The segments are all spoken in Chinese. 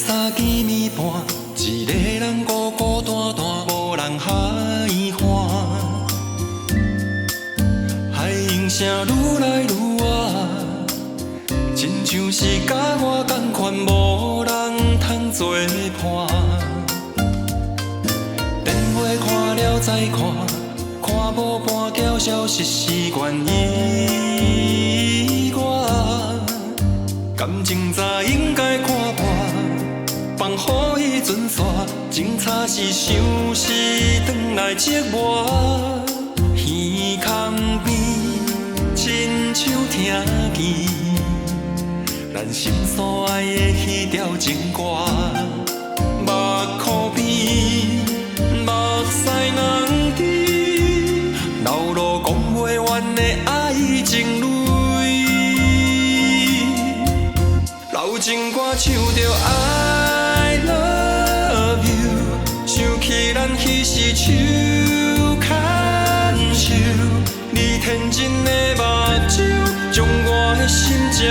三更暝半，一个人孤孤单单，无人海岸。海涌声愈来愈晚，亲像是甲我同款，无人通作伴。电话看了再看，看无半条消息是愿意我。感情早应该看破，放予伊船逝，情差是想是转来折磨。耳空边，亲像听见咱心所爱的迄条情歌。目眶边，目屎两滴，流露讲袂完的爱情泪。老情歌唱着 I love you， 想起咱彼时手牵手，你天真的目睭将我的心占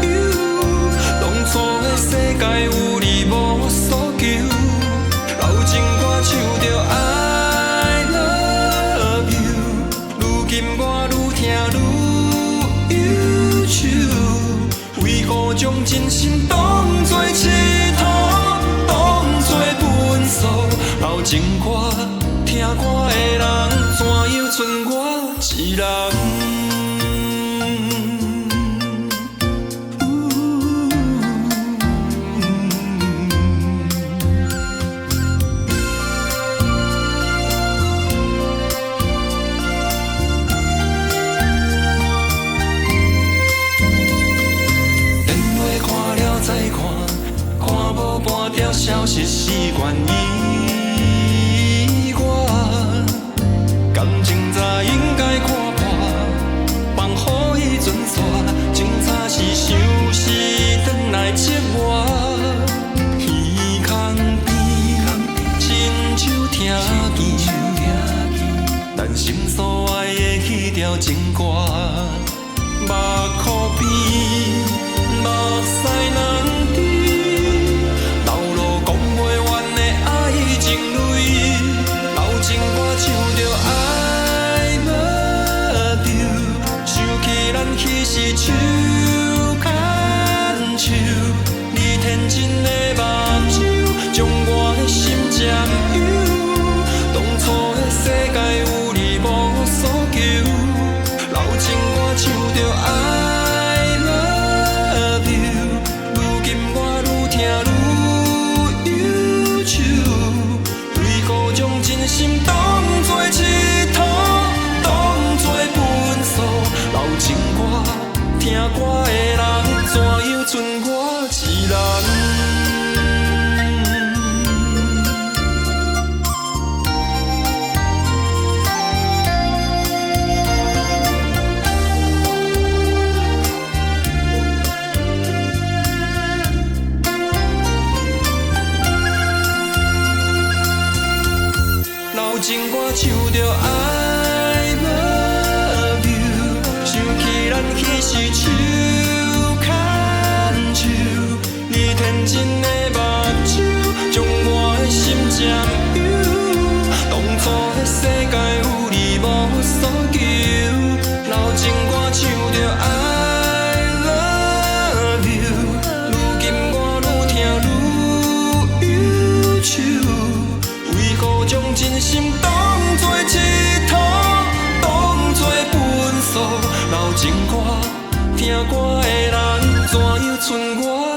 有。当初的世界有你无所求，老情歌唱着 I love you， 如今我愈听愈忧愁，为何将真心当作佚佗，当作分数？老情歌听歌的人，怎样剩我一人？消息是愿意我，感情早应该看破，放予伊船逝，情差是想是转来折磨。耳空边，亲像听见咱心所爱的迄条情歌。目眶边，目屎两滴。情歌唱着 I love you， 想起咱彼时手牵手，你天真的目睭将我的心占有。当初的世界有你无所求，老情歌唱着 I love you， 如今我愈听愈忧愁，为何将真心当作佚佗，当作分数？老情歌听歌的人，怎样剩我一人？情歌唱着 I love you， 想起咱彼时手牵手，你天真的目睭将我的心占有。当初的世界有你无所求，老情歌唱着 I love you， 如今我愈听愈忧愁，为何将真心当作佚佗，当作分数？老情歌听歌的人，怎样剩我？